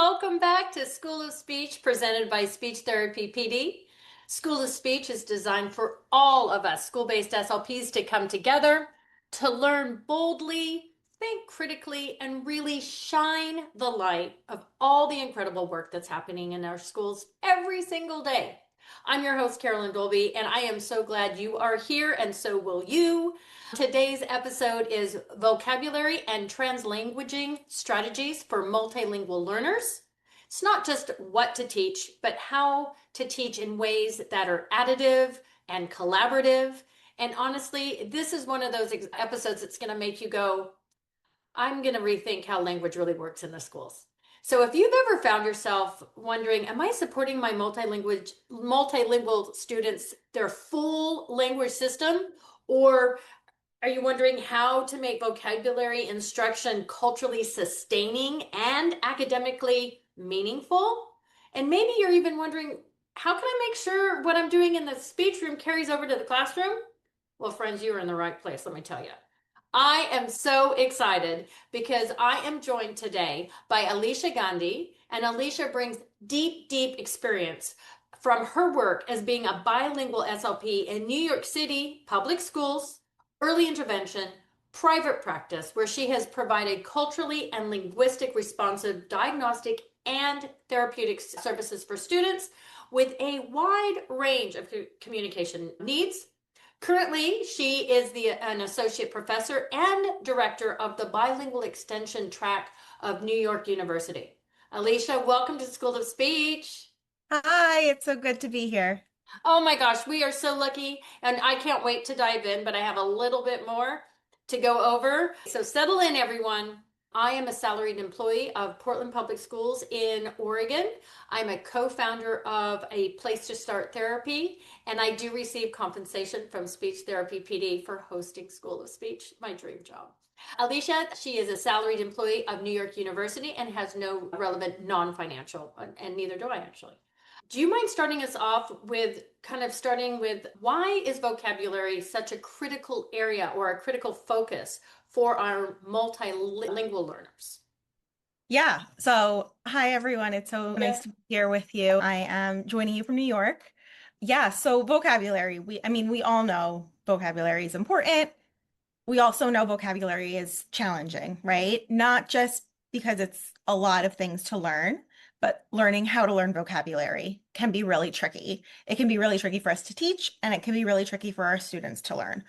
welcome back to School of Speech presented by Speech Therapy PD. School of Speech is designed for all of us school-based SLPs to come together, to learn boldly, think critically, and really shine the light of all the incredible work that's happening in our schools every single day. I'm your host, Carolyn Dolby, and I am so glad you are here, and so will you. Today's episode is Vocabulary and Translanguaging Strategies for Multilingual Learners. It's not just what to teach, but how to teach in ways that are additive and collaborative. And honestly, this is one of those episodes that's going to make you go, I'm going to rethink how language really works in the schools. So if you've ever found yourself wondering, am I supporting my multilingual students, their full language system? Or are you wondering how to make vocabulary instruction culturally sustaining and academically meaningful? And maybe you're even wondering, how can I make sure what I'm doing in the speech room carries over to the classroom? Well, friends, you are in the right place, let me tell you. I am so excited because I am joined today by Alisha Gandhi, and Alisha brings deep experience from her work as being a bilingual SLP in New York City public schools, early intervention, private practice, where she has provided culturally and linguistic responsive diagnostic and therapeutic services for students with a wide range of communication needs. Currently, she is an associate professor and director of the bilingual extension track of New York University. Alisha, welcome to School of Speech. Hi, it's so good to be here. Oh my gosh, we are so lucky, and I can't wait to dive in, but I have a little bit more to go over. So settle in, everyone. I am a salaried employee of Portland Public Schools in Oregon. I'm a co-founder of A Place to Start Therapy, and I do receive compensation from Speech Therapy PD for hosting School of Speech, my dream job. Alisha, she is a salaried employee of New York University and has no relevant non-financial, and neither do I actually. Do you mind starting us off with why is vocabulary such a critical area or a critical focus for our multilingual learners? Yeah, so hi everyone. It's so nice to be here with you. I am joining you from New York. Yeah, so vocabulary. We all know vocabulary is important. We also know vocabulary is challenging, right? Not just because it's a lot of things to learn, but learning how to learn vocabulary can be really tricky. It can be really tricky for us to teach, and it can be really tricky for our students to learn,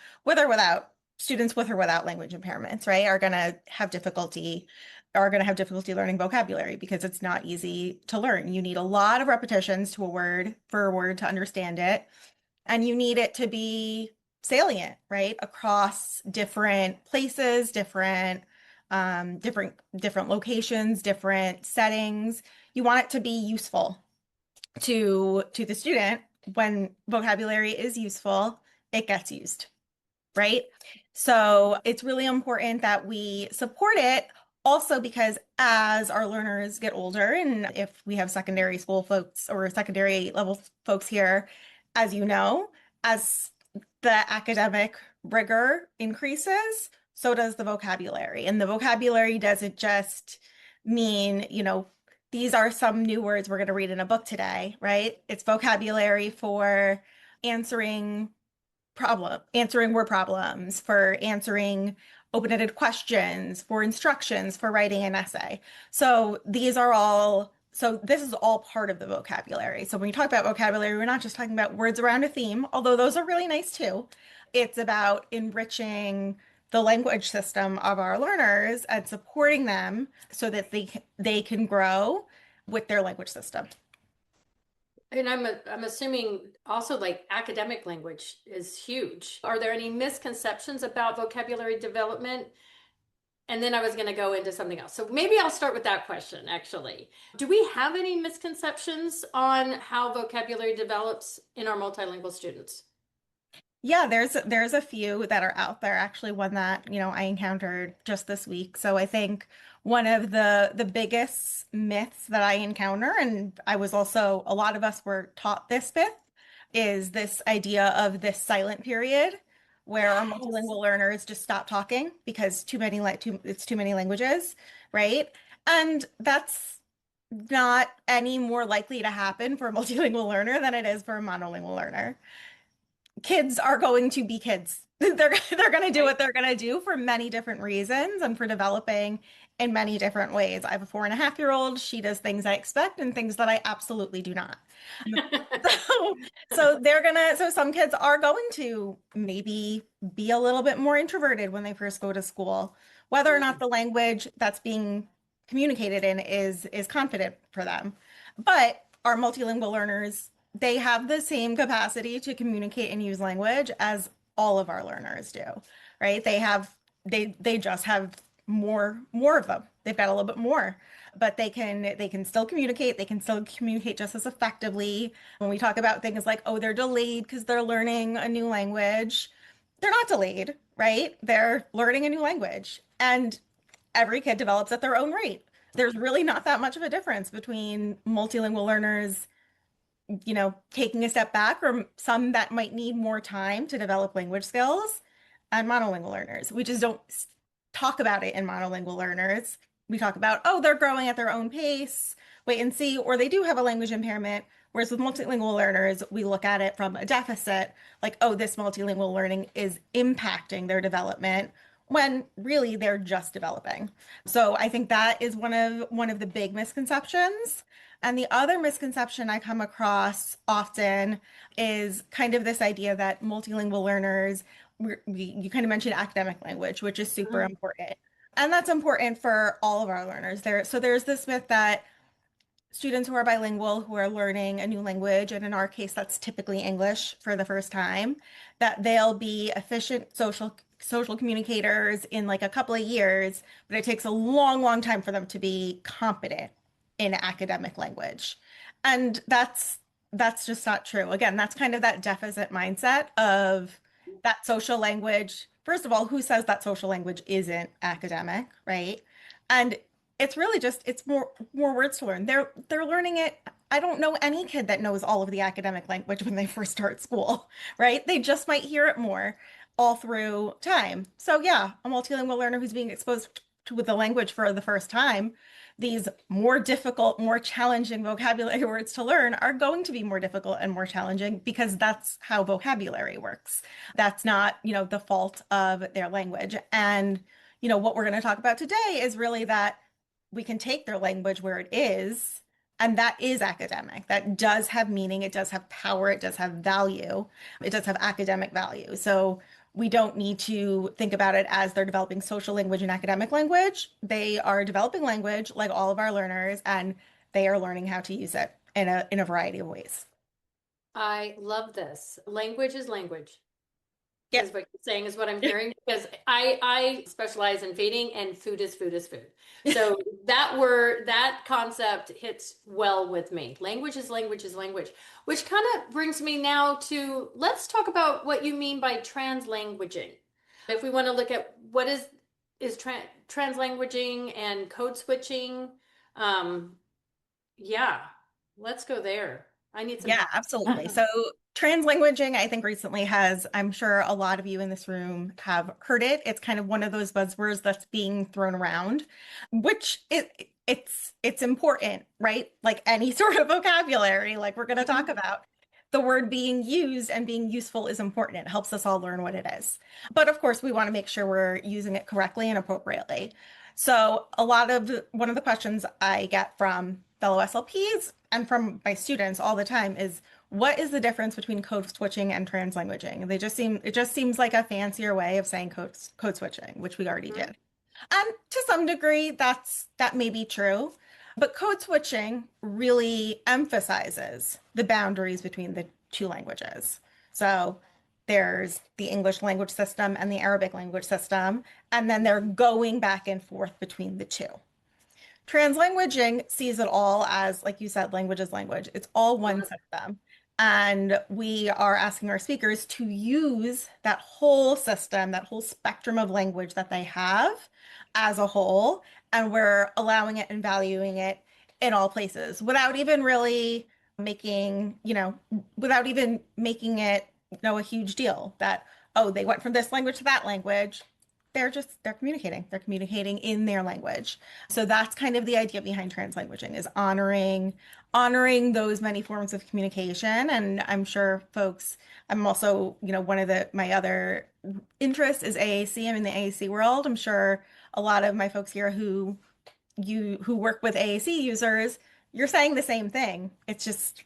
students with or without language impairments, right, are going to have difficulty learning vocabulary because it's not easy to learn. You need a lot of repetitions to a word for a word to understand it, and you need it to be salient, right, across different places, different locations, different settings. You want it to be useful to the student. When vocabulary is useful, it gets used, right? So it's really important that we support it also because as our learners get older, and if we have secondary school folks or secondary level folks here, as you know, as the academic rigor increases, so does the vocabulary. And the vocabulary doesn't just mean, these are some new words we're going to read in a book today, right? It's vocabulary for answering word problems, for answering open-ended questions, for instructions, for writing an essay. So this is all part of the vocabulary. So when you talk about vocabulary, we're not just talking about words around a theme, although those are really nice too. It's about enriching the language system of our learners and supporting them so that they can grow with their language system. And I'm assuming also like academic language is huge. Are there any misconceptions about vocabulary development? And then I was going to go into something else. So maybe I'll start with that question, actually. Do we have any misconceptions on how vocabulary develops in our multilingual students? Yeah, there's a few that are out there. Actually, one that, I encountered just this week. So I think one of the biggest myths that I encounter, and a lot of us were taught this myth, is this idea of this silent period where our multilingual learners just stop talking because it's too many languages, right? And that's not any more likely to happen for a multilingual learner than it is for a monolingual learner. Kids are going to be kids. They're going to do Right? what they're going to do for many different reasons and for developing in many different ways. I have a 4.5-year-old. She does things I expect and things that I absolutely do not. So, so some kids are going to maybe be a little bit more introverted when they first go to school, whether or not the language that's being communicated in is confident for them. But our multilingual learners, they have the same capacity to communicate and use language as all of our learners do, right? They just have more of them. They've got a little bit more, but they can still communicate. They can still communicate just as effectively. When we talk about things like, oh, they're delayed because they're learning a new language, they're not delayed, right? They're learning a new language, and every kid develops at their own rate. There's really not that much of a difference between multilingual learners, taking a step back, or some that might need more time to develop language skills, and monolingual learners. We just don't talk about it in monolingual learners. We talk about, oh, they're growing at their own pace, wait and see, or they do have a language impairment. Whereas with multilingual learners, we look at it from a deficit, like, oh, this multilingual learning is impacting their development, when really they're just developing. So I think that is one of the big misconceptions. And the other misconception I come across often is kind of this idea that multilingual learners, you kind of mentioned academic language, which is super Mhm. important. And that's important for all of our learners. So there's this myth that students who are bilingual, who are learning a new language, and in our case, that's typically English for the first time, that they'll be efficient social communicators in like a couple of years, but it takes a long, long time for them to be competent in academic language. And that's just not true. Again, that's kind of that deficit mindset of that social language. First of all, who says that social language isn't academic, right? And it's really just it's more words to learn. They're learning it. I don't know any kid that knows all of the academic language when they first start school, right? They just might hear it more all through time. So yeah, a multilingual learner who's being exposed to the language for the first time, these more difficult, more challenging vocabulary words to learn are going to be more difficult and more challenging because that's how vocabulary works. That's not, the fault of their language. And, what we're going to talk about today is really that we can take their language where it is, and that is academic. That does have meaning, it does have power, it does have value, it does have academic value. So we don't need to think about it as they're developing social language and academic language. They are developing language like all of our learners, and they are learning how to use it in a variety of ways. I love this. Language is language. Yeah. Is what you're saying, is what I'm hearing, because I specialize in feeding, and food is food is food. So that word, that concept hits well with me. Language is language is language, which kind of brings me now to, let's talk about what you mean by translanguaging. If we want to look at what is translanguaging and code switching, um, yeah, let's go there. I need some Yeah, help. absolutely. So translanguaging, I think recently has, I'm sure a lot of you in this room have heard it. It's kind of one of those buzzwords that's being thrown around, which it's important, right? Like any sort of vocabulary, like we're going to talk about. The word being used and being useful is important. It helps us all learn what it is. But of course, we want to make sure we're using it correctly and appropriately. So one of the questions I get from fellow SLPs and from my students all the time is, what is the difference between code switching and translanguaging? It just seems like a fancier way of saying code switching, which we already did. And to some degree, that may be true, but code switching really emphasizes the boundaries between the two languages. So there's the English language system and the Arabic language system, and then they're going back and forth between the two. Translanguaging sees it all as, like you said, language is language. It's all one system. And we are asking our speakers to use that whole system, that whole spectrum of language that they have as a whole. And we're allowing it and valuing it in all places without even really without even making it, a huge deal that, oh, they went from this language to that language. they're communicating in their language. So that's kind of the idea behind translanguaging, is honoring those many forms of communication. And I'm sure folks, I'm also, one of my other interests is AAC. I'm in the AAC world. I'm sure a lot of my folks here who work with AAC users, you're saying the same thing. It's just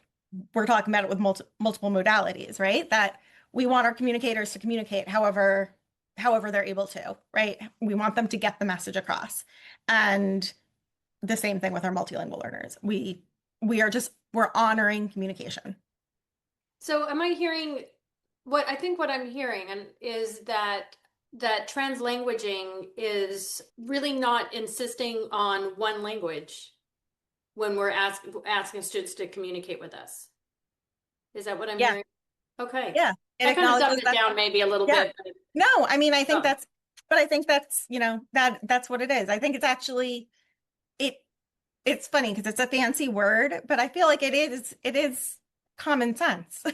we're talking about it with multiple modalities, right? That we want our communicators to communicate however they're able to, right? We want them to get the message across. And the same thing with our multilingual learners. We're honoring communication. So am I hearing what I'm hearing and is that translanguaging is really not insisting on one language when we're asking students to communicate with us. Is that what I'm hearing? Okay. Yeah. I kind of dumbed it down maybe a little bit. No, I mean, I think that's that's what it is. I think it's actually, it's funny because it's a fancy word, but I feel like it is common sense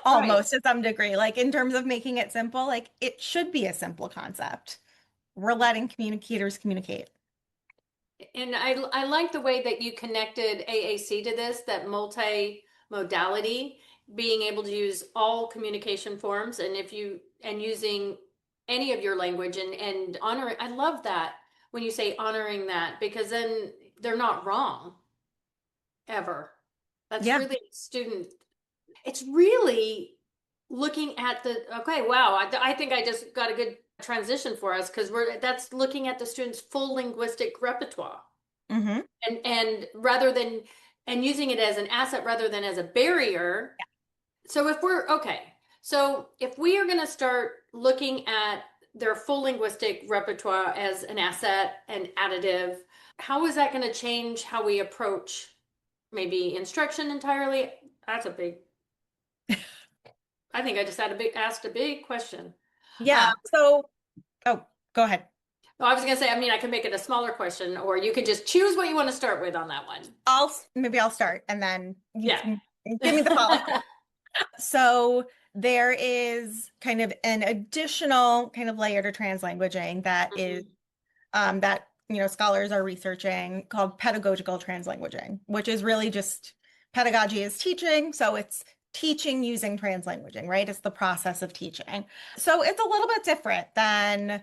almost to some degree. Like in terms of making it simple, like it should be a simple concept. We're letting communicators communicate. And I like the way that you connected AAC to this, that multi-modality, being able to use all communication forms, and using any of your language and honoring. I love that when you say honoring that, because then they're not wrong ever. That's really student. It's really looking at okay, wow. I think I just got a good transition for us because that's looking at the student's full linguistic repertoire. Mm-hmm. And rather than using it as an asset rather than as a barrier. So if we are going to start looking at their full linguistic repertoire as an asset and additive, how is that going to change how we approach maybe instruction entirely? That's a big, I think I just asked a big question. Yeah. So, go ahead. I was going to say, I mean, I can make it a smaller question, or you could just choose what you want to start with on that one. Maybe I'll start and then you can give me the follow-up. So there is kind of an additional kind of layer to translanguaging that is that scholars are researching, called pedagogical translanguaging, which is really just pedagogy is teaching. So it's teaching using translanguaging, right? It's the process of teaching. So it's a little bit different than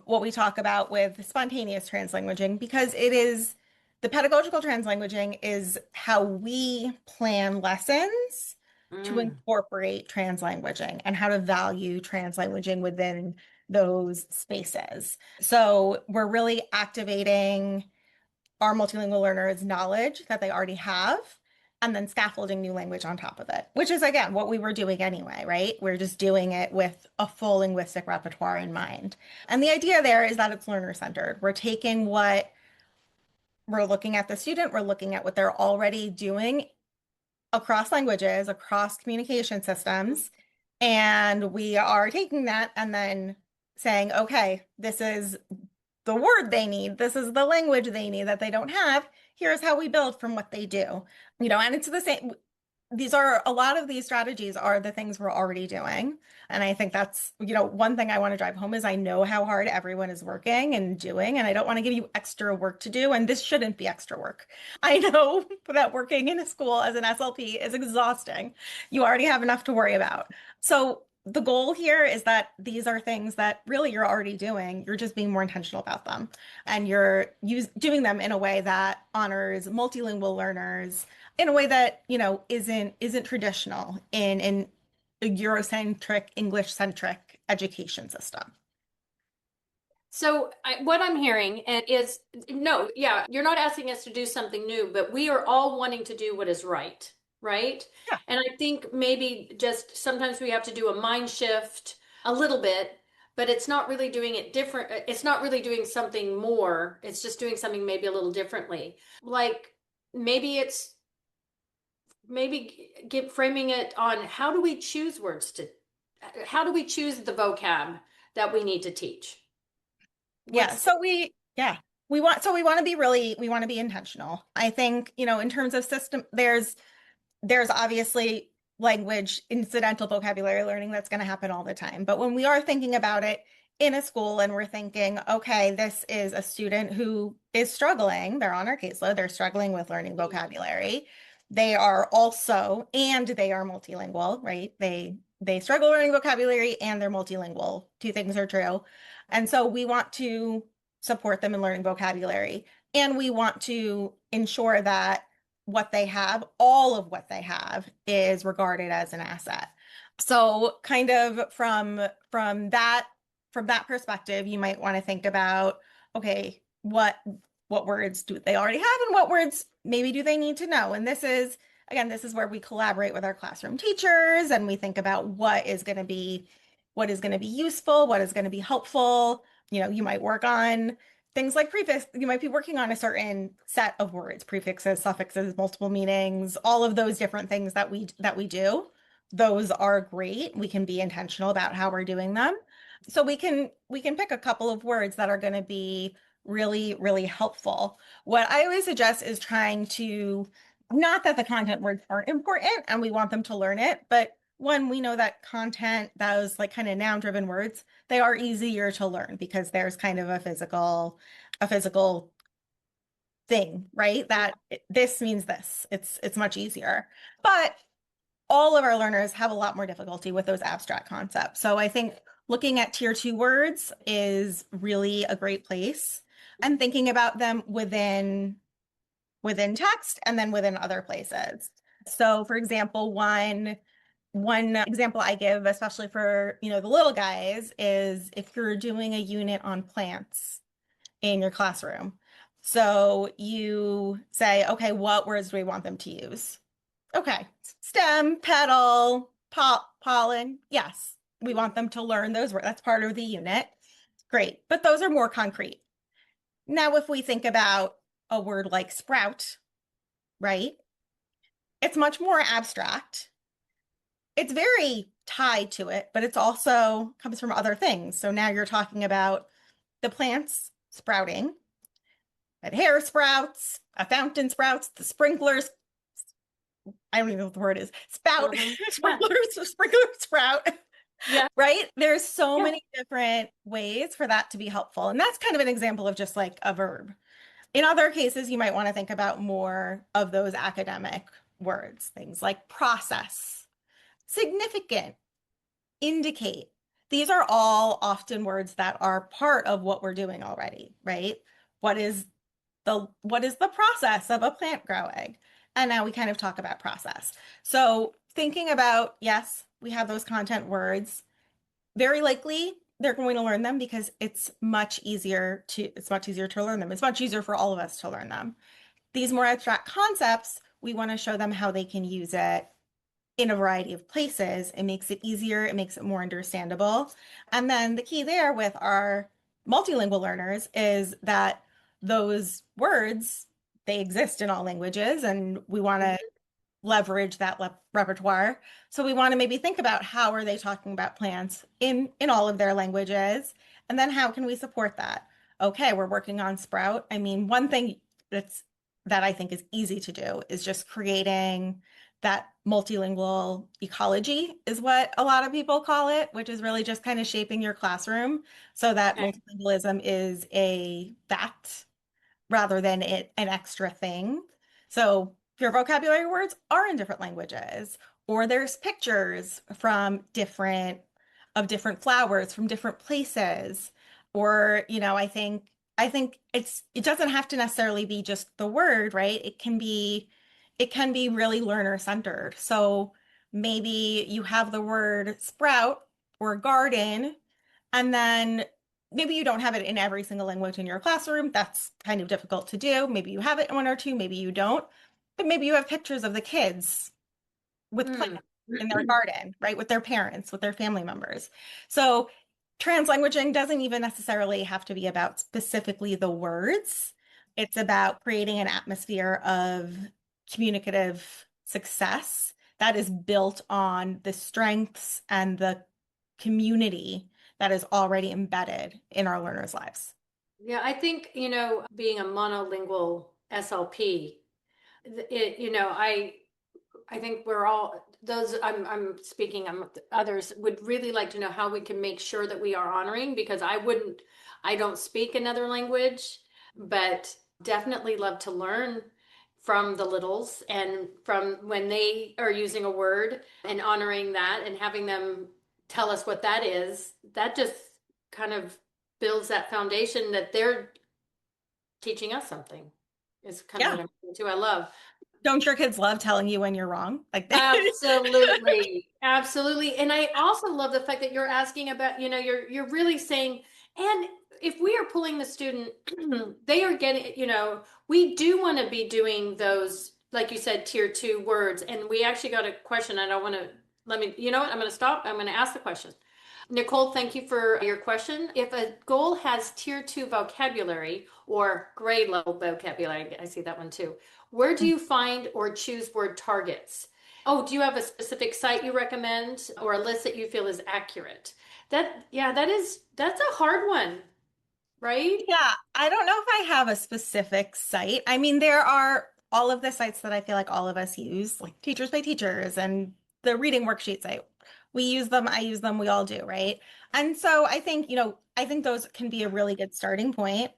what we talk about with spontaneous translanguaging, because the pedagogical translanguaging is how we plan lessons to incorporate translanguaging and how to value translanguaging within those spaces. So we're really activating our multilingual learners' knowledge that they already have, and then scaffolding new language on top of it, which is, again, what we were doing anyway, right? We're just doing it with a full linguistic repertoire in mind. And the idea there is that it's learner-centered. We're looking at the student, we're looking at what they're already doing across languages, across communication systems, and we are taking that and then saying, okay, this is the word they need, this is the language they need that they don't have, here's how we build from what they do. And it's the same. A lot of these strategies are the things we're already doing. And I think that's, one thing I want to drive home is I know how hard everyone is working and doing, and I don't want to give you extra work to do. And this shouldn't be extra work. I know that working in a school as an SLP is exhausting. You already have enough to worry about. So the goal here is that these are things that really you're already doing. You're just being more intentional about them. And you're doing them in a way that honors multilingual learners in a way that, isn't traditional in a Eurocentric, English-centric education system. So what I'm hearing is, no, yeah, you're not asking us to do something new, but we are all wanting to do what is right, right? Yeah. And I think maybe just sometimes we have to do a mind shift a little bit, but it's not really doing it different. It's not really doing something more. It's just doing something maybe a little differently. Like maybe framing it on how do we choose the vocab that we need to teach? We want to be intentional. I think, in terms of system, there's obviously language, incidental vocabulary learning that's going to happen all the time. But when we are thinking about it in a school and we're thinking, okay, this is a student who is struggling. They're on our caseload. They're struggling with learning vocabulary. They are also, and they are multilingual, right? They struggle learning vocabulary and they're multilingual. Two things are true. And so we want to support them in learning vocabulary. And we want to ensure that what they have, all of what they have, is regarded as an asset. So kind of from that perspective, you might want to think about, okay, what words do they already have and what words maybe do they need to know? And this is, again, this is where we collaborate with our classroom teachers and we think about what is going to be useful, what is going to be helpful. You might work on things like prefix. You might be working on a certain set of words, prefixes, suffixes, multiple meanings, all of those different things that we do. Those are great. We can be intentional about how we're doing them. So we can pick a couple of words that are going to be really, really helpful. What I always suggest is trying to, not that the content words aren't important and we want them to learn it, but one, we know that content, those like kind of noun-driven words, they are easier to learn because there's kind of a physical thing, right? That this means this. It's much easier. But all of our learners have a lot more difficulty with those abstract concepts. So I think looking at tier 2 words is really a great place and thinking about them within text and then within other places. So for example, one example I give, especially for, the little guys, is if you're doing a unit on plants in your classroom. So you say, okay, what words do we want them to use? Okay, stem, petal, pollen. Yes, we want them to learn those words. That's part of the unit. Great, but those are more concrete. Now, if we think about a word like sprout, right? It's much more abstract. It's very tied to it, but it's also comes from other things. So now you're talking about the plants sprouting, that hair sprouts, a fountain sprouts, the sprinklers, I don't even know what the word is, spout, sprinkler sprout. Yeah. Right? There's so many different ways for that to be helpful. And that's kind of an example of just like a verb. In other cases, you might want to think about more of those academic words, things like process, significant, indicate. These are all often words that are part of what we're doing already, right? What is the process of a plant growing? And now we kind of talk about process. So thinking about, yes, we have those content words. Very likely they're going to learn them because it's much easier to learn them. It's much easier for all of us to learn them. These more abstract concepts, we want to show them how they can use it in a variety of places. It makes it easier, it makes it more understandable. And then the key there with our multilingual learners is that those words, they exist in all languages, and we want to leverage that repertoire. So we want to maybe think about how are they talking about plants in all of their languages, and then how can we support that? Okay, we're working on sprout. I mean, one thing that I think is easy to do is just creating that multilingual ecology is what a lot of people call it, which is really just kind of shaping your classroom so that multilingualism is a fact rather than an extra thing. So your vocabulary words are in different languages, or there's pictures from different flowers from different places, or I think it doesn't have to necessarily be just the word, right? It can be really learner centered. So maybe you have the word sprout or garden, and then maybe you don't have it in every single language in your classroom. That's kind of difficult to do. Maybe you have it in one or two, maybe you don't. But maybe you have pictures of the kids with plants in their garden, right? With their parents, with their family members. So translanguaging doesn't even necessarily have to be about specifically the words. It's about creating an atmosphere of communicative success that is built on the strengths and the community that is already embedded in our learners' lives. Yeah, I think, being a monolingual SLP, I I think we're all those I'm speaking, others would really like to know how we can make sure that we are honoring, because I don't speak another language, but definitely love to learn from the littles and from when they are using a word and honoring that and having them tell us what that is. That just kind of builds that foundation that they're teaching us something. Is kind of Yeah. what I'm doing too. I love. Don't your kids love telling you when you're wrong? Like they Absolutely. Absolutely. And I also love the fact that you're asking about, you're really saying, and if we are pulling the student, they are getting, we do want to be doing those, like you said, tier two words. And we actually got a question. I don't want to you know what? I'm going to stop. I'm going to ask the question. Nicole, thank you for your question. If a goal has tier two vocabulary or grade level vocabulary, I see that one too. Where do you find or choose word targets? Oh, do you have a specific site you recommend or a list that you feel is accurate? Yeah, that's a hard one, right? Yeah, I don't know if I have a specific site. I mean, there are all of the sites that I feel like all of us use, like Teachers by Teachers and the reading worksheet site. We use them, I use them, we all do, right? And so I think, I think those can be a really good starting point,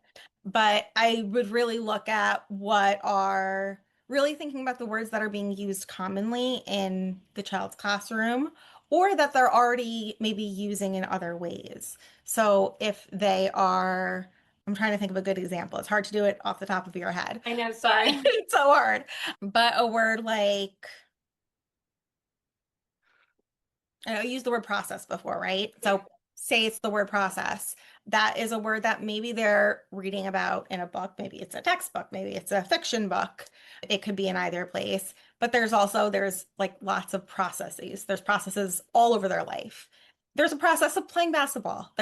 but I would really look at what are really thinking about the words that are being used commonly in the child's classroom or that they're already maybe using in other ways. So if they are, I'm trying to think of a good example. It's hard to do it off the top of your head, I know, but sorry. it's so hard. But a word like, I used the word process before, right? So say it's the word process. That is a word that maybe they're reading about in a book. Maybe it's a textbook. Maybe it's a fiction book. It could be in either place. But there's like lots of processes. There's processes all over their life. There's a process of playing basketball.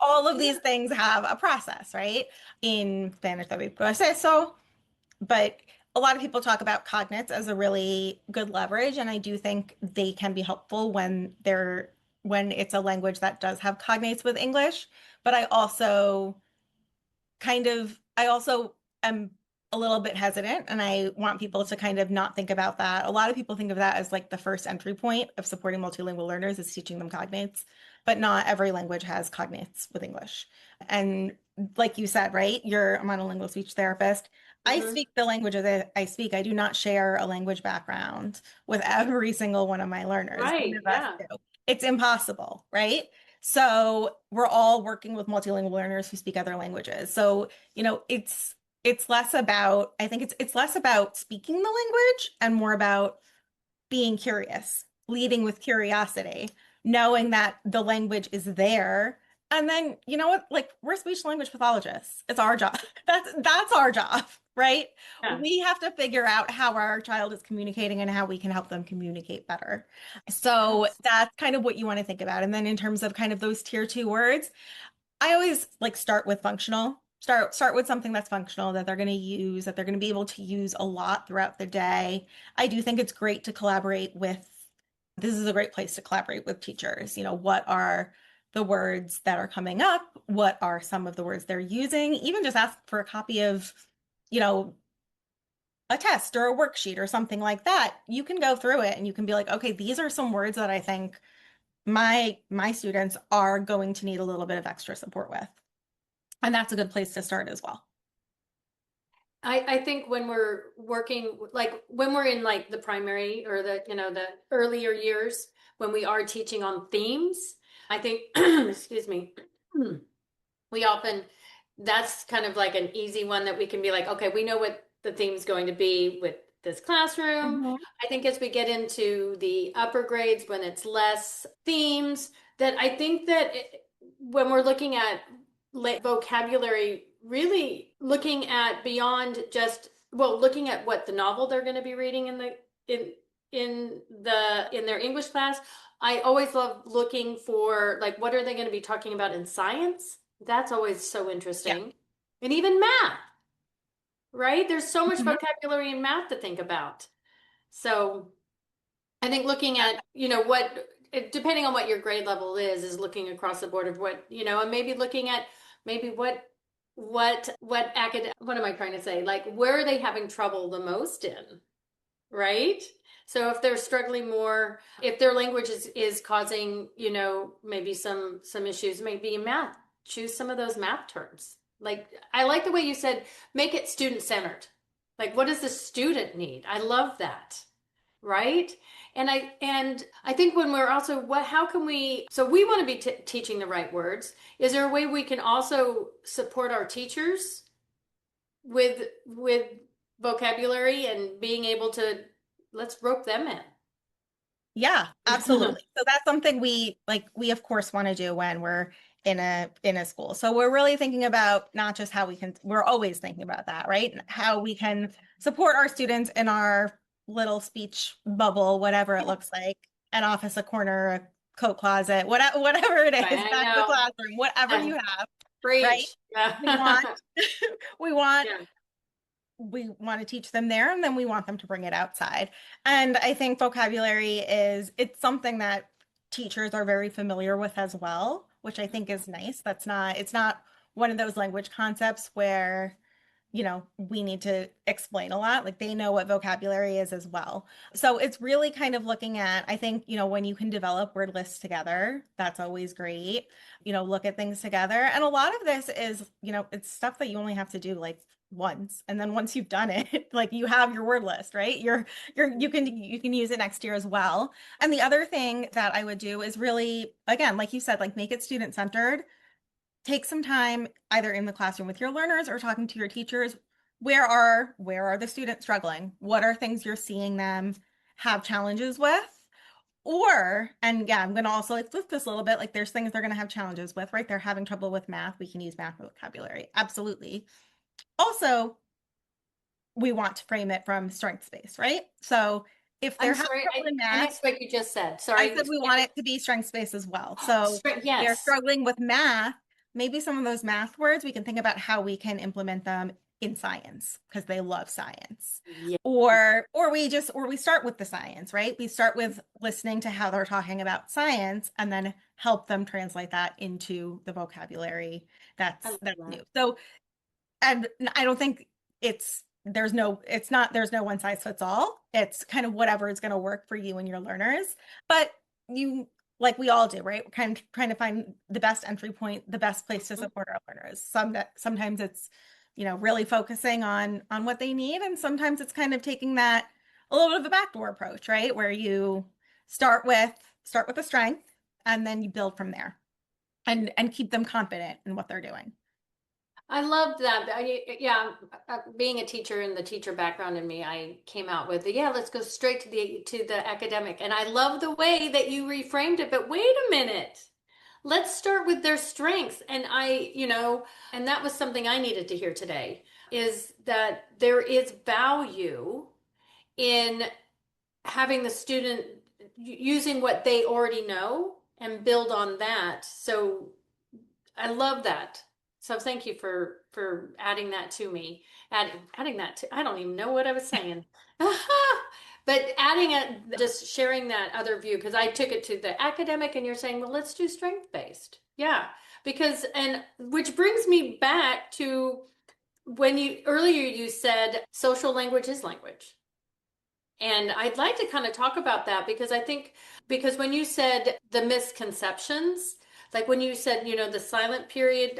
All of these things have a process, right? In Spanish, that we proceso, but a lot of people talk about cognates as a really good leverage, and I do think they can be helpful when it's a language that does have cognates with English. But I also am a little bit hesitant, and I want people to kind of not think about that. A lot of people think of that as like the first entry point of supporting multilingual learners is teaching them cognates, but not every language has cognates with English. And like you said, right? You're a monolingual speech therapist. I Mhm. speak the language that I speak. I do not share a language background with every single one of my learners. None Right, of us yeah. do. It's impossible, right? So we're all working with multilingual learners who speak other languages. So, it's less about, I think it's less about speaking the language and more about being curious, leading with curiosity, knowing that the language is there. And then, you know what? Like we're speech language pathologists. It's our job. That's our job, right? Yeah. We have to figure out how our child is communicating and how we can help them communicate better. So that's kind of what you want to think about. And then in terms of kind of those tier two words, I always like start with functional. Start with something that's functional that they're going to use, that they're going to be able to use a lot throughout the day. I do think it's great to collaborate with, this is a great place to collaborate with teachers. What are the words that are coming up? What are some of the words they're using? Even just ask for a copy of, you know, a test or a worksheet or something like that. You can go through it and you can be like, okay, these are some words that I think my students are going to need a little bit of extra support with. And that's a good place to start as well. I think when we're working, like when we're in like the primary or the earlier years, when we are teaching on themes, I think, excuse me, we often, that's kind of like an easy one that we can be like, okay, we know what the theme's going to be with this classroom. Mhm. I think as we get into the upper grades, when it's less themes, that I think that when we're looking at vocabulary, really looking at beyond just, well, looking at what the novel they're going to be reading in their English class. I always love looking for like what are they going to be talking about in science? That's always so Yeah. interesting. And even math, right? There's so much Mhm. vocabulary in math to think about. So I think looking at, depending on what your grade level is looking across the board of what, and maybe looking at maybe what am I trying to say? Like, where are they having trouble the most in? right? So if they're struggling more, if their language is causing, maybe some issues, maybe in math, choose some of those math terms. Like I like the way you said, make it student centered. Like what does the student need? I love that. Right? And I think when we're also how can we so we want to be teaching the right words. Is there a way we can also support our teachers with vocabulary and being able to let's rope them in. Yeah, absolutely. So that's something we of course want to do when we're in a school. So we're really thinking about not just how we're always thinking about that, right? How we can support our students in our little speech bubble, whatever it looks like, an office, a corner, a coat closet, whatever it Right, is, I back to the know. classroom, whatever Uh, you have, right? Preach. Yeah. We want we want Yeah. we want to teach them there and then we want them to bring it outside. And I think vocabulary it's something that teachers are very familiar with as well, which I think is nice. It's not one of those language concepts where we need to explain a lot. Like they know what vocabulary is as well. So it's really kind of looking at, I think, when you can develop word lists together, that's always great. Look at things together. And a lot of this is, it's stuff that you only have to do like once. And then once you've done it, like you have your word list, right? You can use it next year as well. And the other thing that I would do is really, again, like you said, like make it student centered. Take some time either in the classroom with your learners or talking to your teachers. Where are the students struggling? What are things you're seeing them have challenges with? Or, and yeah, I'm going to also like flip this a little bit. Like there's things they're going to have challenges with, right? They're having trouble with math. We can use math vocabulary. Absolutely. Also, we want to frame it from strengths based, right? So if they're I'm having sorry, trouble in I math, missed what you just said. I Sorry. said we want it to be strengths based as well. So they're Yes. struggling with math. Maybe some of those math words, we can think about how we can implement them in science because they love science. Yeah. Or we start with the science, right? We start with listening to how they're talking about science and then help them translate that into the vocabulary I love that's new. that. So and I don't think there's no one size fits all. It's kind of whatever is going to work for you and your learners. But you, like we all do, right? We're kind of trying to find the best entry point, the best place to Mhm. support our learners. Sometimes it's, really focusing on what they need. And sometimes it's kind of taking that a little bit of a backdoor approach, right? Where you start with a strength and then you build from there and keep them confident in what they're doing. I love that. Yeah, being a teacher and the teacher background in me, I came out with yeah, let's go straight to the academic. And I love the way that you reframed it. But wait a minute. Let's start with their strengths. And and that was something I needed to hear today, is that there is value in having the student using what they already know and build on that. So I love that. So thank you for adding that to me. Adding that to I don't even know what I was saying. But adding it, just sharing that other view, because I took it to the academic and you're saying, well, let's do strength based. Yeah. Because and which brings me back to when you earlier you said social language is language. And I'd like to kind of talk about that because I think, because when you said the misconceptions, like when you said, the silent period,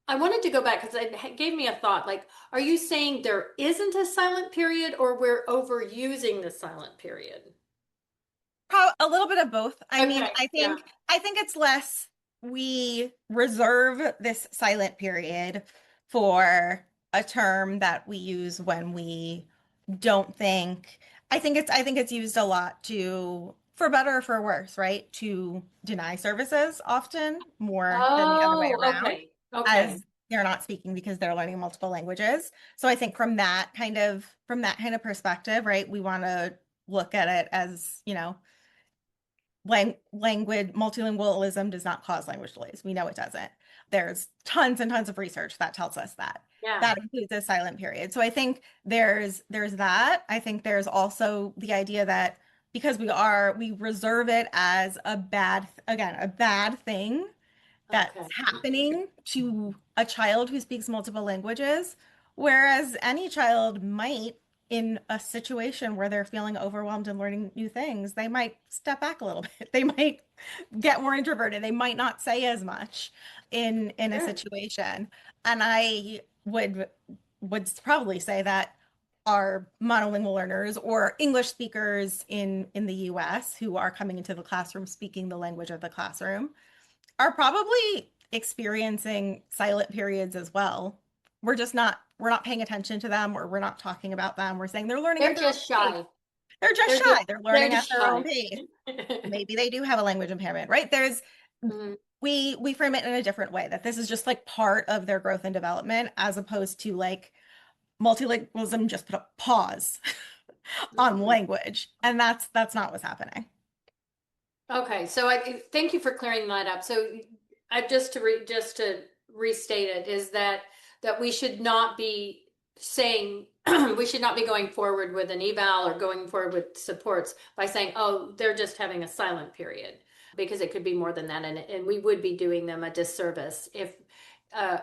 I wanted to go back because it gave me a thought. Like, are you saying there isn't a silent period or we're overusing the silent period? A little bit of both. I mean, Okay. I Yeah. think I think it's less we reserve this silent period for a term that we use when we don't think. I think it's used a lot to for better or for worse, right? To deny services often more than the other way Oh, around, okay. Okay. as they're not speaking because they're learning multiple languages. So I think from that kind of perspective, right, we want to look at it as, language multilingualism does not cause language delays. We know it doesn't. There's tons and tons of research that tells us that. Yeah. That includes a silent period. So I think there's that. I think there's also the idea that because we reserve it as a bad thing Okay. that's happening to a child who speaks multiple languages, whereas any child might in a situation where they're feeling overwhelmed and learning new things, they might step back a little bit. They might get more introverted. They might not say as much in a Sure. situation. And I would probably say that our monolingual learners or English speakers in the US who are coming into the classroom speaking the language of the classroom are probably experiencing silent periods as well. We're not paying attention to them, or we're not talking about them. We're saying they're learning They're at their own just pace. shy. They're just shy. They're They're learning at just their own shy. pace. Maybe they do have a language impairment, right? There's Mhm. we frame it in a different way, that this is just like part of their growth and development, as opposed to like multilingualism just put a pause on Mhm. language. And that's not what's happening. Okay, so I thank you for clearing that up. So I just to restate it is that we should not be saying we should not be going forward with an eval or going forward with supports by saying, oh, they're just having a silent period, because it could be more than that, and we would be doing them a disservice if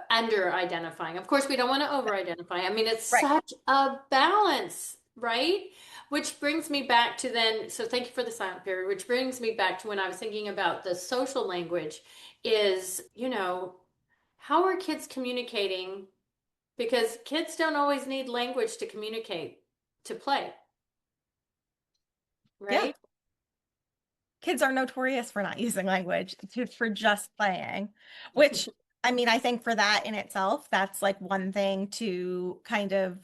under identifying. Of course, we don't want to over identify. I mean, it's Right. such a balance, right? Which brings me back to then, so thank you for the silent period, which brings me back to when I was thinking about the social language is, how are kids communicating? Because kids don't always need language to communicate, to play, Yeah. right? Kids are notorious for not using language, for just playing, which I mean, I think for that in itself, that's like one thing to kind of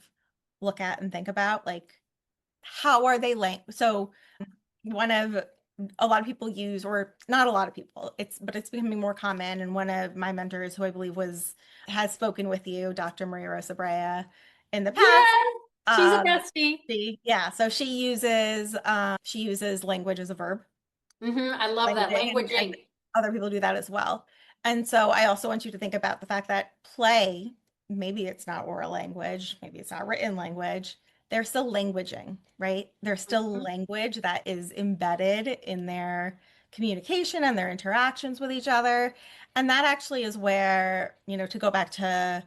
look at and think about. Like, how are they so one of a lot of people use, or not a lot of people, but it's becoming more common. And one of my mentors, who I believe has spoken with you, Dr. Maria Rosa Brea, in the past. Yeah, she's a bestie. Yeah, so she uses language as a verb, I love that languaging, and languaging. other people do that as well. And so I also want you to think about the fact that play, maybe it's not oral language, maybe it's not written language, they're still languaging, right? There's still Mhm. language that is embedded in their communication and their interactions with each other. And that actually is where, to go back to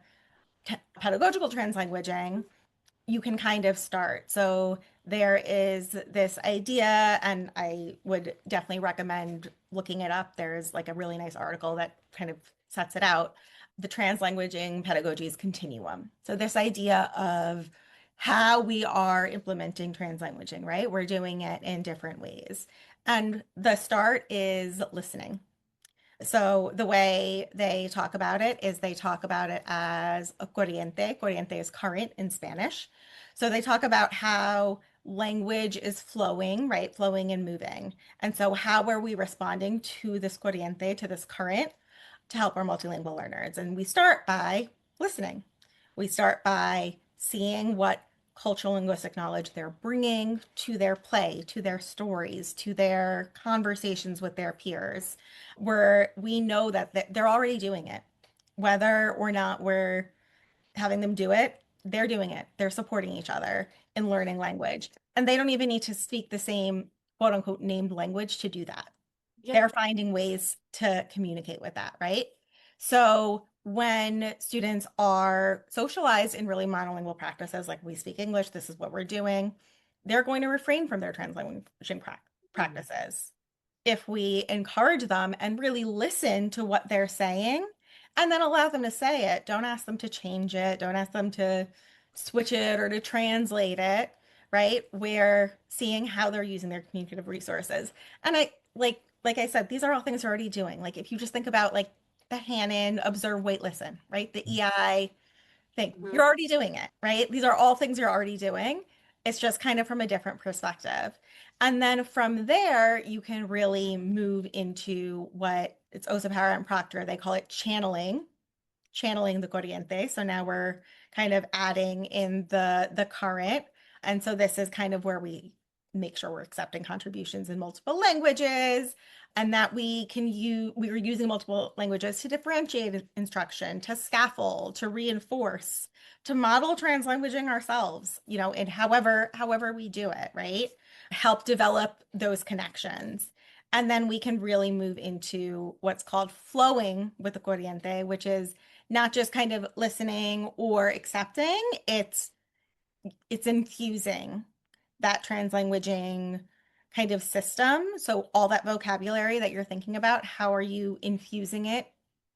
pedagogical translanguaging, you can kind of start. So there is this idea, and I would definitely recommend looking it up. There's like a really nice article that kind of sets it out. The Translanguaging Pedagogies Continuum. So this idea of how we are implementing translanguaging, right? We're doing it in different ways. And the start is listening. So the way they talk about it is they talk about it as a corriente. Corriente is current in Spanish. So they talk about how language is flowing, right? Flowing and moving. And so how are we responding to this corriente, to this current, to help our multilingual learners? And we start by listening. We start by seeing what cultural linguistic knowledge they're bringing to their play, to their stories, to their conversations with their peers, where we know that they're already doing it. Whether or not we're having them do it, they're doing it. They're supporting each other in learning language. And they don't even need to speak the same quote unquote named language to do that. Yeah. They're finding ways to communicate with that, right? So when students are socialized in really monolingual practices, like we speak English, this is what we're doing, they're going to refrain from their translanguaging Mhm. practices. If we encourage them and really listen to what they're saying and then allow them to say it, don't ask them to change it, don't ask them to switch it or to translate it, right? We're seeing how they're using their communicative resources. And like I said, these are all things they're already doing. Like if you just think about like the Hannon observe, wait, listen, right? The EI thing, you're Mhm. already doing it, right? These are all things you're already doing. It's just kind of from a different perspective. And then from there, you can really move into what it's Osapara and Proctor, they call it channeling the corriente. So now we're kind of adding in the current. And so this is kind of where we make sure we're accepting contributions in multiple languages, and that we are using multiple languages to differentiate instruction, to scaffold, to reinforce, to model translanguaging ourselves, in however we do it, right? Help develop those connections. And then we can really move into what's called flowing with the corriente, which is not just kind of listening or accepting, it's it's infusing that translanguaging kind of system. So all that vocabulary that you're thinking about, how are you infusing it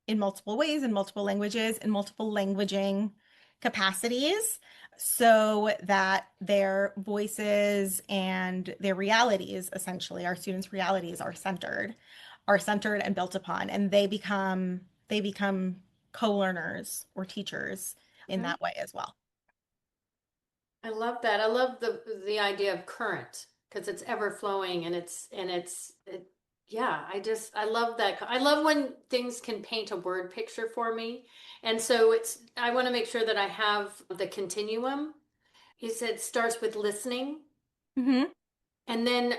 in multiple ways, in multiple languages, in multiple languaging capacities, so that their voices and their realities, essentially, our students' realities are centered and built upon, and they become co-learners or teachers in Mhm. that way as well. I love that. I love the idea of current because it's ever flowing and yeah, I love that. I love when things can paint a word picture for me. And so I want to make sure that I have the continuum. You said starts with listening. Hmm. And then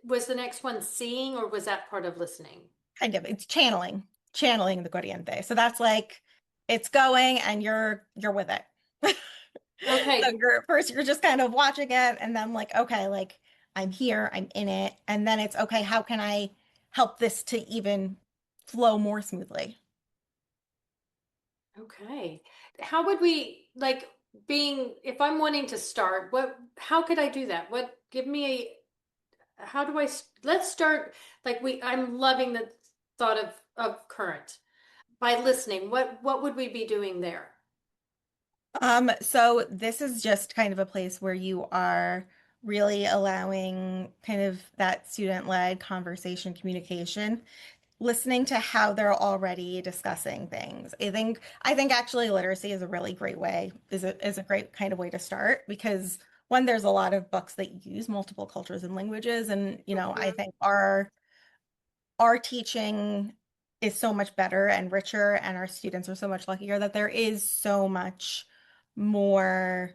was the next one seeing or was that part of listening? Kind of, it's channeling the corriente. So that's like it's going and you're with it. So Okay. you're just kind of watching it and then like, okay, like I'm here, I'm in it. And then it's okay, how can I help this to even flow more smoothly? Okay. How would we like if I'm wanting to start, how could I do that? Give me how do let's start I'm loving the thought of current by listening. What would we be doing there? So this is just kind of a place where you are really allowing kind of that student-led conversation communication, listening to how they're already discussing things. I think actually literacy is a really great way, is a great kind of way to start because one, there's a lot of books that use multiple cultures and languages, and I Mhm. think our teaching is so much better and richer, and our students are so much luckier that there is so much more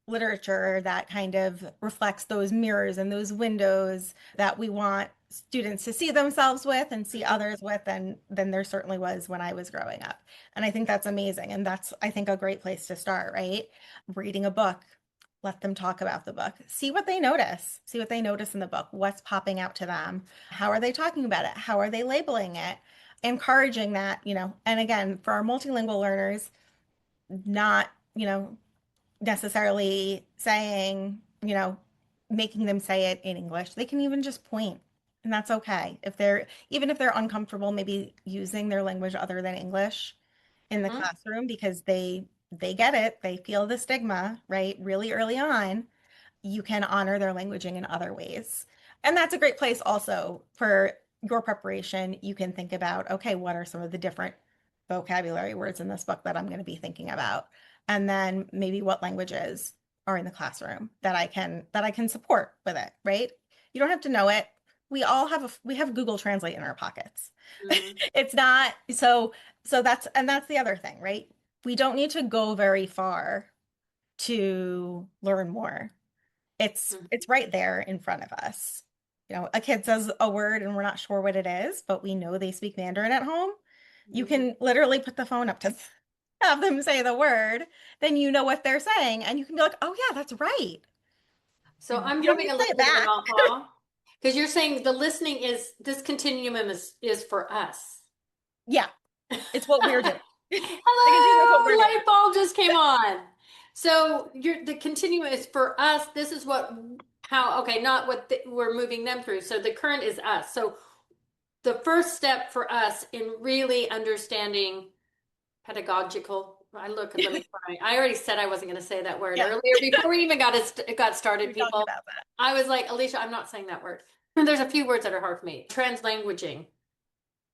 literature that kind of reflects those mirrors and those windows that we want students to see themselves with and see Mhm. others with, and than there certainly was when I was growing up. And I think that's amazing. And that's, I think, a great place to start, right? Reading a book, let them talk about the book. See what they notice in the book. What's popping out to them? How are they talking about it? How are they labeling it? Encouraging that, and again, for our multilingual learners, not, necessarily saying, making them say it in English. They can even just point, and that's okay. Even if they're uncomfortable, maybe using their language other than English in the Mhm. classroom because they get it, they feel the stigma, right? Really early on, you can honor their languaging in other ways. And that's a great place also for your preparation. You can think about, okay, what are some of the different vocabulary words in this book that I'm going to be thinking about? And then maybe what languages are in the classroom that I can support with it, right? You don't have to know it. We have Google Translate in our pockets. Mhm. It's not so that's the other thing, right? We don't need to go very far to learn more. It's right there in front of us. A kid says a word and we're not sure what it is, but we know they speak Mandarin at home. You Mhm. can literally put the phone up to have them say the word, then you know what they're saying, and you can be like, "Oh yeah, that's right." So I'm You don't need having to a say little it bit of an back. aha because you're saying the listening is this continuum is for us. Yeah, it's what we're doing. The continuum is what we're Hello, doing. light bulb just came on. So the continuum is for us. This is okay, not what we're moving them through. So the current is us. So the first step for us in really understanding pedagogical, let me try. I already said I wasn't going to say that word Yeah, earlier before we even got started, we talked people. about that. I was like, Alicia, I'm not saying that word. There's a few words that are hard for me. Translanguaging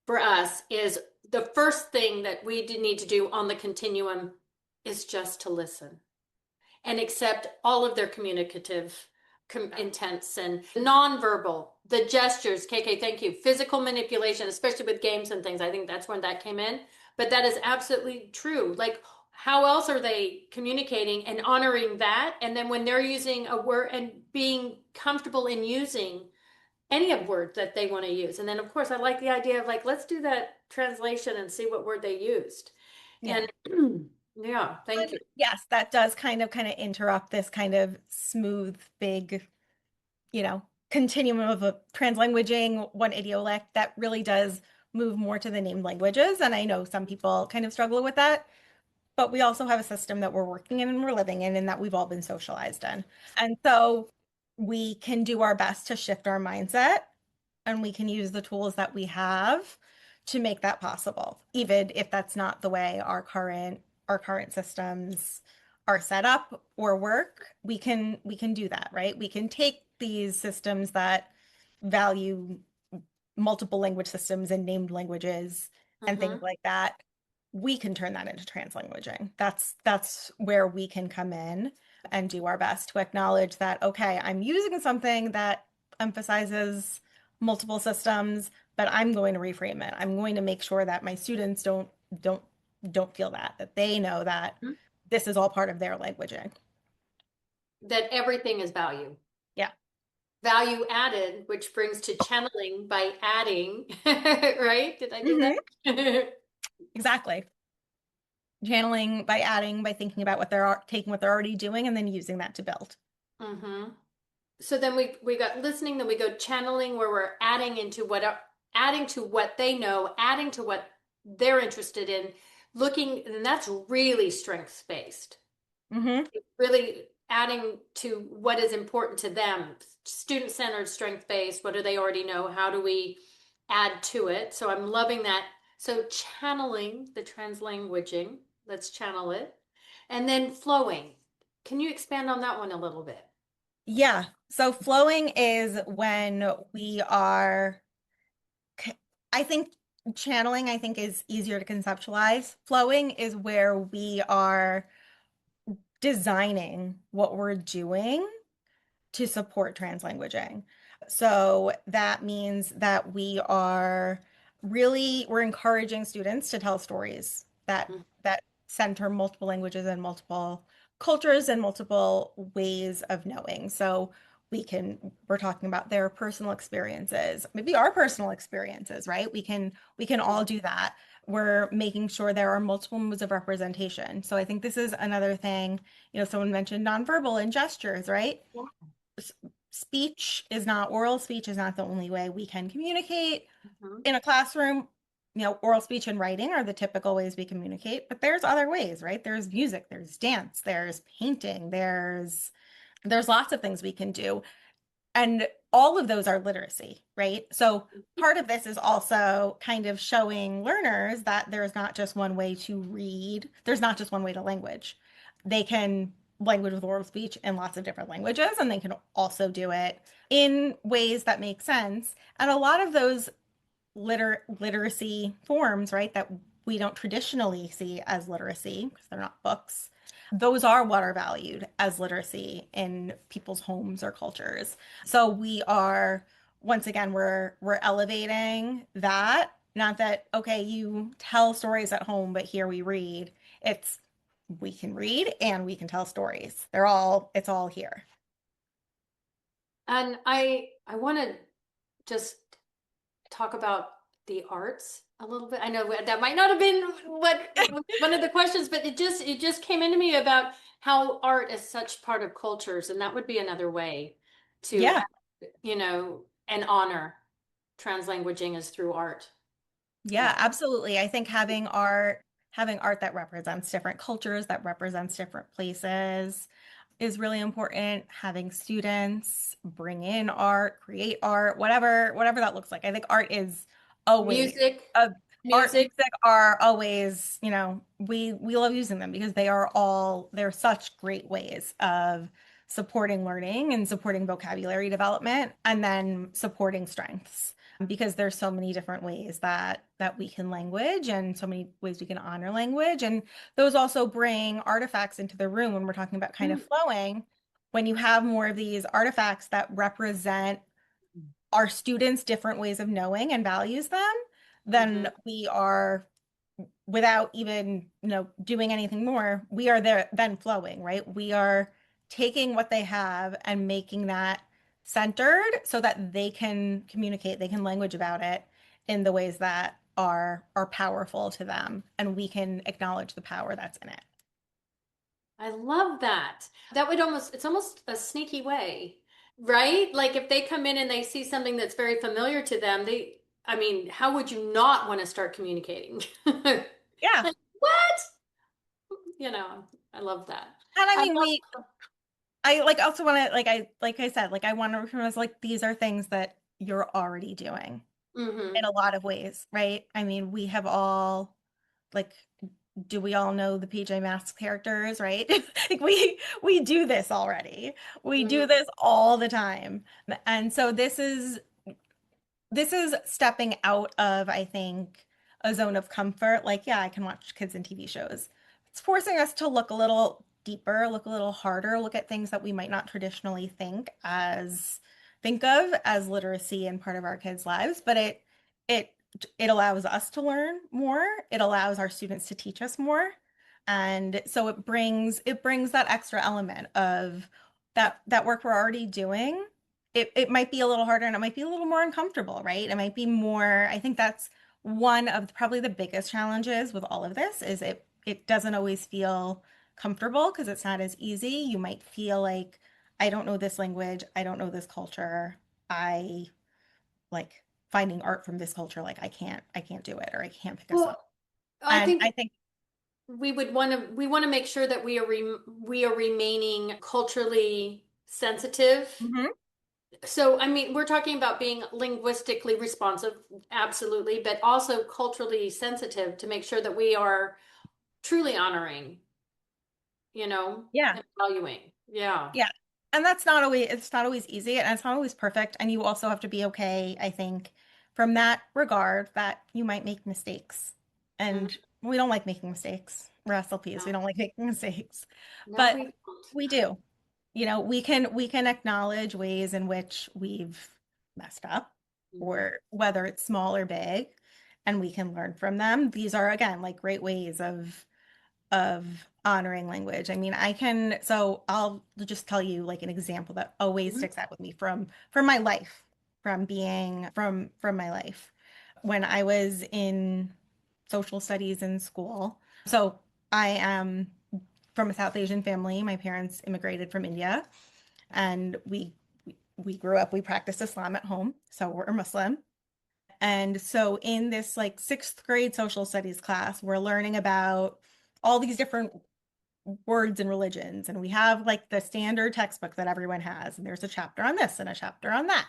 for us is the first thing that we need to do on the continuum is just to listen and accept all of their communicative intents and nonverbal, the gestures. KK, thank you. Physical manipulation, especially with games and things. I think that's when that came in. But that is absolutely true. Like, how else are they communicating and honoring that? And then when they're using a word and being comfortable in using any of word that they want to use. And then of course I like the idea of like, let's do that translation and see what word they used. Yeah. And yeah, thank And you. yes, that does kind of interrupt this kind of smooth, big, continuum of a translanguaging, one idiolect that really does move more to the named languages. And I know some people kind of struggle with that. but we also have a system that we're working in and we're living in and that we've all been socialized in. And so we can do our best to shift our mindset and we can use the tools that we have to make that possible, even if that's not the way our current systems are set up or work. We can do that, right? We can take these systems that value multiple language systems and named languages and things Mm-hmm. like that. We can turn that into translanguaging. That's where we can come in and do our best to acknowledge that, okay, I'm using something that emphasizes multiple systems, but I'm going to reframe it. I'm going to make sure that my students don't don't feel that they know that this is all part of their languaging. That everything is value. Yeah. Value added, which brings to channeling by adding, right? Did I do Hmm. that? Exactly. Channeling by adding, by thinking about taking what they're already doing and then using that to build. Mm-hmm. So then we got listening, then we go channeling where we're adding to what they know, adding to what they're interested in, looking, and that's really strengths based. Hmm. Really adding to what is important to them. Student centered, strength based. What do they already know? How do we add to it? So I'm loving that. So channeling the translanguaging, let's channel it. And then flowing. Can you expand on that one a little bit? Yeah. So flowing is when we are, I think channeling, I think is easier to conceptualize. Flowing is where we are designing what we're doing to support translanguaging. So that means that we're encouraging students to tell stories that center multiple languages and multiple cultures and multiple ways of knowing. So we're talking about their personal experiences, maybe our personal experiences, right? We can all do that. We're making sure there are multiple modes of representation. So I think this is another thing, someone mentioned nonverbal and gestures, right? s- Oral speech is not the only way we can communicate Mhm. in a classroom. Oral speech and writing are the typical ways we communicate, but there's other ways, right? There's music, there's dance, there's painting, there's lots of things we can do. And all of those are literacy, right? So part of this is also kind of showing learners that there's not just one way to read, there's not just one way to language. They can language with oral speech in lots of different languages, and they can also do it in ways that make sense. And a lot of those literacy forms, right, that we don't traditionally see as literacy because they're not books, those are what are valued as literacy in people's homes or cultures. So once again, we're elevating that. Not that, okay, you tell stories at home, but here we read. It's we can read and we can tell stories. It's all here. And I want to just talk about the arts a little bit. I know that might not have been what one of the questions, but it just came into me about how art is such part of cultures, and that would be another way to, Yeah. and honor translanguaging is through art. Yeah, absolutely. I think having art that represents different cultures, that represents different places is really important. Having students bring in art, create art, whatever that looks like. I think always Music, uh, art, music. music are always, we love using them because they're such great ways of supporting learning and supporting vocabulary development and then supporting strengths because there's so many different ways that we can language and so many ways we can honor language. And those also bring artifacts into the room when we're talking about kind of flowing. When you have more of these artifacts that represent our students' different ways of knowing and values them, then Mhm. we are, without even, doing anything more, we are there then flowing, right? We are taking what they have and making that centered so that they can communicate, they can language about it in the ways that are powerful to them, and we can acknowledge the power that's in it. I love that. It's almost a sneaky way, right? Like if they come in and they see something that's very familiar to them, I mean, how would you not want to start communicating? Yeah. Like, what? You know, I love that. And I I mean, love, I like also want to like I said, like I want to recognize like these are things that you're already doing in hmm a lot of ways, right? I mean, we have all like do we all know the PJ Masks characters, right? Like we do this already. We do hmm this all the time. And so this is stepping out of, I think, a zone of comfort. Like, yeah, I can watch kids and TV shows. It's forcing us to look a little deeper, look a little harder, look at things that we might not traditionally think of as literacy and part of our kids' lives. But it it allows us to learn more. It allows our students to teach us more. And so it brings that extra element of that work we're already doing. It might be a little harder and it might be a little more uncomfortable, right? It might be more, I think that's one of probably the biggest challenges with all of this is it doesn't always feel comfortable because it's not as easy. You might feel like I don't know this language, I don't know this culture. I like finding art from this culture, like I can't do it or I can't pick a song. well, I And think I think we want to make sure that we are remaining culturally sensitive. mhm, So, I mean, we're talking about being linguistically responsive, absolutely, but also culturally sensitive to make sure that we are truly honoring, yeah. and valuing. Yeah. Yeah. And that's not always it's not always easy and it's not always perfect. And you also have to be okay, I think, from that regard that you might make mistakes. Mhm. And we don't like making mistakes. We're SLPs. We No, don't like making mistakes. no, But we don't. we do. We can acknowledge ways in which we've messed up, Mhm. or whether it's small or big, and we can learn from them. These are again like great ways of honoring language. I mean, so I'll just tell you like an example that always Mhm. sticks out with me from my life, from being from my life. When I was in social studies in school. So I am from a South Asian family. My parents immigrated from India and we grew up, we practiced Islam at home. So we're Muslim. And so in this like sixth grade social studies class, we're learning about all these different words and religions. And we have like the standard textbook that everyone has. And there's a chapter on this and a chapter on that.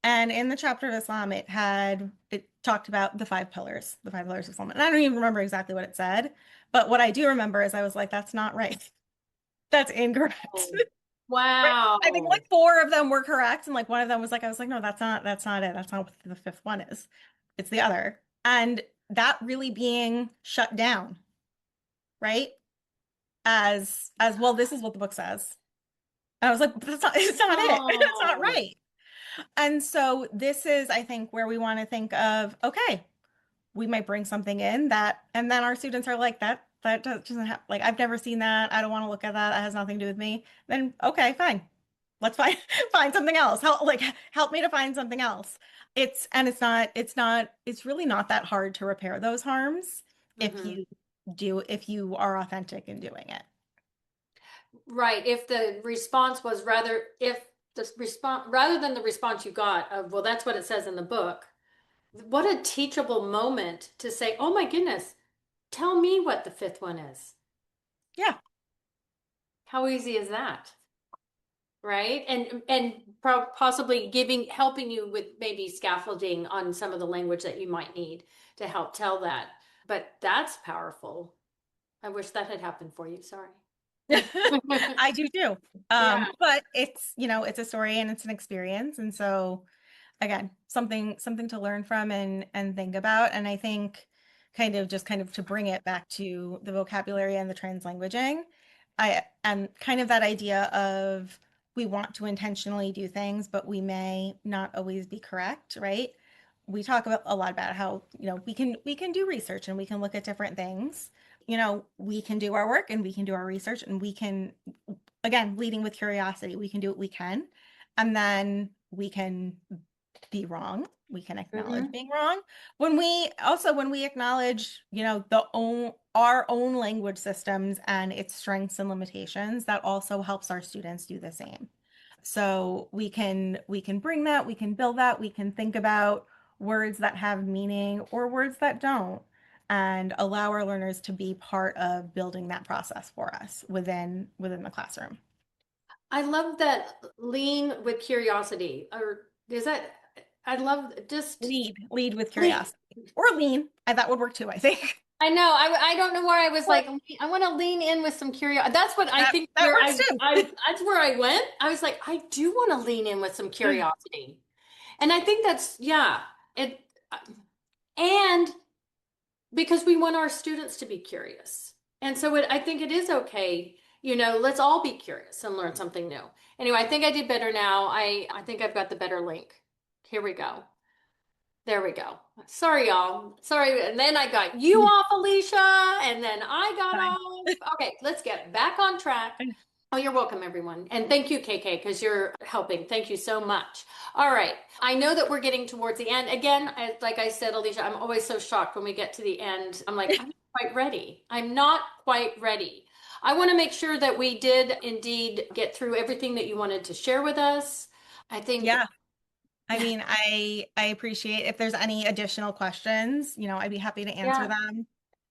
And in the chapter of Islam, it talked about the five pillars of Islam. And I don't even remember exactly what it said. But what I do remember is I was like, that's not right. That's incorrect. Oh, Right. I think wow. like four of them were correct. And like one of them was like, I was like, no, that's not it. That's not what the fifth one is. It's the other. And that really being shut down, right? As well, this is what the book says. And I was like, that's not, it's not it. It's not Oh. right. And so this is, I think, where we want to think of, okay, we might bring something in that, and then our students are like, that doesn't have, like, I've never seen that. I don't want to look at that. That has nothing to do with me. Then, okay, fine. Let's find find something else. Help me to find something else. It's really not that hard to repair those harms if hmm you if you are authentic in doing it. Right. If the response was rather, if the response, rather than the response you got of, well, that's what it says in the book, what a teachable moment to say, oh my goodness, tell me what the fifth one is. Yeah. How easy is that? Right? And possibly helping you with maybe scaffolding on some of the language that you might need to help tell that. But that's powerful. I wish that had happened for you. Sorry. I do too. Yeah. But it's a story and it's an experience. And so again, something to learn from and think about. And I think kind of to bring it back to the vocabulary and the translanguaging, I and kind of that idea of we want to intentionally do things, but we may not always be correct, right? We talk about a lot about how, we can do research and we can look at different things. We can do our work and we can do our research and we can, again, leading with curiosity, we can do what we can. And then we can be wrong. We can acknowledge hmm being wrong. When we acknowledge, our own language systems and its strengths and limitations, that also helps our students do the same. So we can bring that, we can build that, we can think about words that have meaning or words that don't. and allow our learners to be part of building that process for us within the classroom. I love that lean with curiosity. Or is that, I love just Lead with lean. curiosity or lean. That would work too, I think. I know. I don't know where I was like, I want to lean in with some curiosity. That's what I think That where works too. that's where I went. I was like, I do want to lean in with some curiosity. And I think that's, yeah, it, and because we want our students to be curious. And so I think it is okay, let's all be curious and learn something new. Anyway, I think I did better now. I think I've got the better link. Here we go. There we go. Sorry, y'all. Sorry. And then I got you off, Alicia, and then I got Fine. off. Okay, let's get back on track. Oh, you're welcome, everyone. And thank you, KK, because you're helping. Thank you so much. All right. I know that we're getting towards the end. Again, like I said, Alicia, I'm always so shocked when we get to the end. I'm like, I'm not quite ready. I'm not quite ready. I want to make sure that we did indeed get through everything that you wanted to share with us. I think. Yeah. I mean, I appreciate if there's any additional questions, I'd be happy to answer Yeah, them.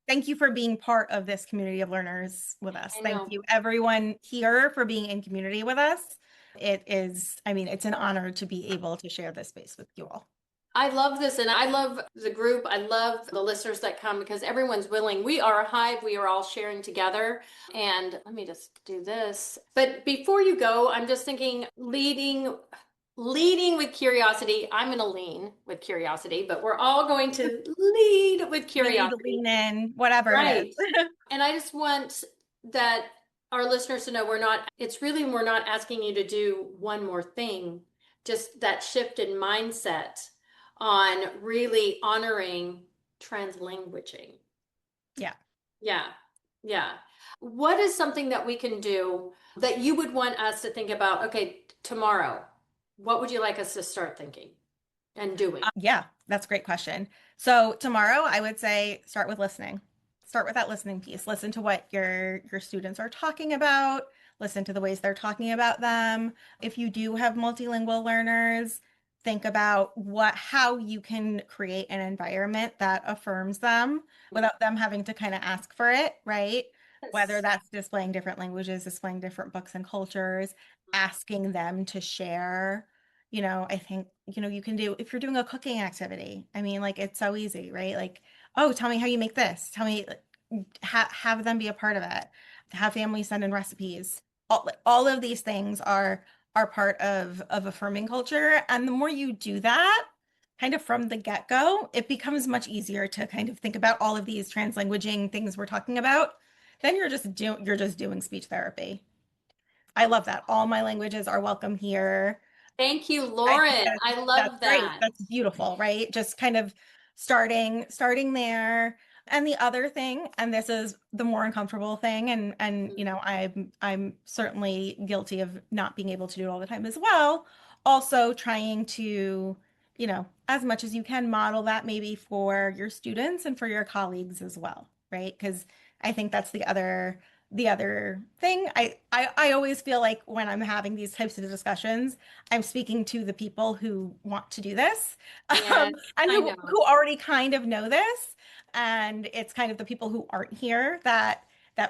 Thank you for being part of this community of learners with us. I Thank know. you, everyone here, for being in community with us. It is, I mean, it's an honor to be able to share this space with you all. I love this, and I love the group. I love the listeners that come because everyone's willing. We are a hive. We are all sharing together. And let me just do this. But before you go, I'm just thinking leading with curiosity. I'm going to lean with curiosity, but we're all going to lead with You need to curiosity. lean in, whatever it is. Right. And I just want that our listeners to know we're not asking you to do one more thing, just that shift in mindset on really honoring translanguaging. Yeah. Yeah. Yeah. What is something that we can do that you would want us to think about? Okay, tomorrow, what would you like us to start thinking and doing? Yeah, that's a great question. So tomorrow, I would say start with listening. Start with that listening piece. Listen to what your students are talking about. Listen to the ways they're talking about them. If you do have multilingual learners, think about how you can create an environment that affirms them without them having to kind of ask for it, right? Whether Yes. that's displaying different languages, displaying different books and cultures, asking them to share. I think, you can do, if you're doing a cooking activity, I mean, like, it's so easy, right? Like, oh, tell me how you make this. Tell me, have them be a part of it. Have families send in recipes. All of these things are part of affirming culture. And the more you do that, kind of from the get-go, it becomes much easier to kind of think about all of these translanguaging things we're talking about. Then you're just doing speech therapy. I love that. All my languages are welcome here. Thank you, I think Lauren. I that's love great. that. That's beautiful, right? Just kind of starting there. And the other thing, and this is the more uncomfortable thing, and I'm certainly guilty of not being able to do it all the time as well. Also trying to, as much as you can, model that maybe for your students and for your colleagues as well, right? Because I think that's the other thing. I always feel like when I'm having these types of discussions, I'm speaking to the people who want to do this, Yes, and I who know. already kind of know this. And it's kind of the people who aren't here that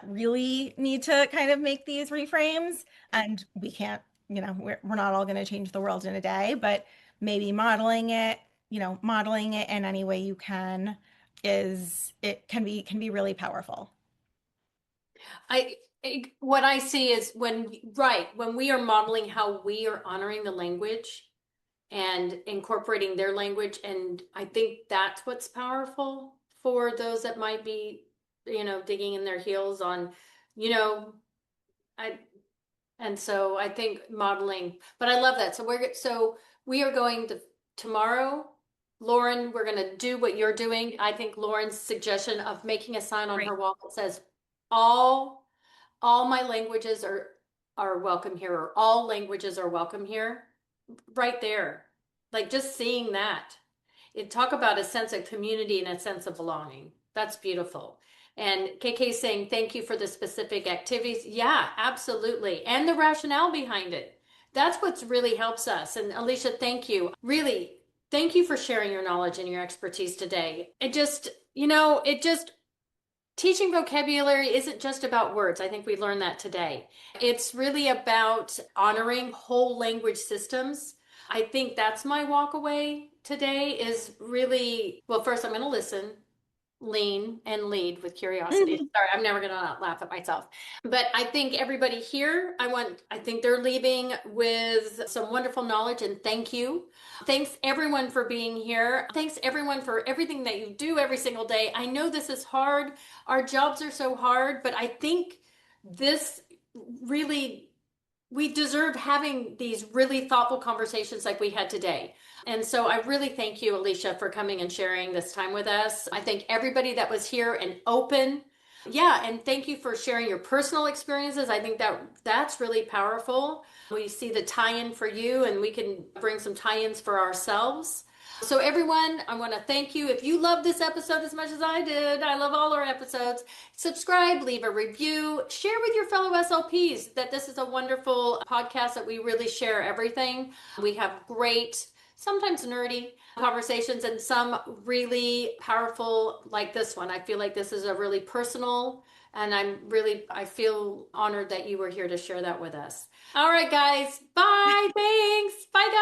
really need to kind of make these reframes. And we can't, we're not all going to change the world in a day, but maybe modeling it in any way you can it can be really powerful. What I see is when we are modeling how we are honoring the language and incorporating their language, and I think that's what's powerful for those that might be, digging in their heels on, you know, I and so I think modeling, but I love that. So we are going to tomorrow, Lauren, we're going to do what you're doing. I think Lauren's suggestion of making a sign on Great. her wall that says all all my languages are welcome here, or all languages are welcome here, right there. Like just seeing that. Talk about a sense of community and a sense of belonging. That's beautiful. And KK saying thank you for the specific activities. Yeah, absolutely. And the rationale behind it. That's what really helps us. And Alicia, thank you. Really, Thank you for sharing your knowledge and your expertise today. Teaching vocabulary isn't just about words. I think we learned that today. It's really about honoring whole language systems. I think that's my walk away today is really, well, first I'm going to listen, lean, and lead with curiosity. Sorry, I'm never going to laugh at myself. But I think everybody here, I think they're leaving with some wonderful knowledge, and thank you. Thanks everyone for being here. Thanks everyone for everything that you do every single day. I know this is hard. Our jobs are so hard, but I think this really we deserve having these really thoughtful conversations like we had today. And so I really thank you, Alisha, for coming and sharing this time with us. I thank everybody that was here and open. Yeah, and thank you for sharing your personal experiences. I think that's really powerful. We see the tie-in for you, and we can bring some tie-ins for ourselves. So everyone, I want to thank you. If you love this episode as much as I did, I love all our episodes, subscribe, leave a review, share with your fellow SLPs that this is a wonderful podcast that we really share everything. We have great, sometimes nerdy conversations and some really powerful like this one. I feel like this is a really personal, and I feel honored that you were here to share that with us. All right, guys. Bye. Thanks. Bye, guys.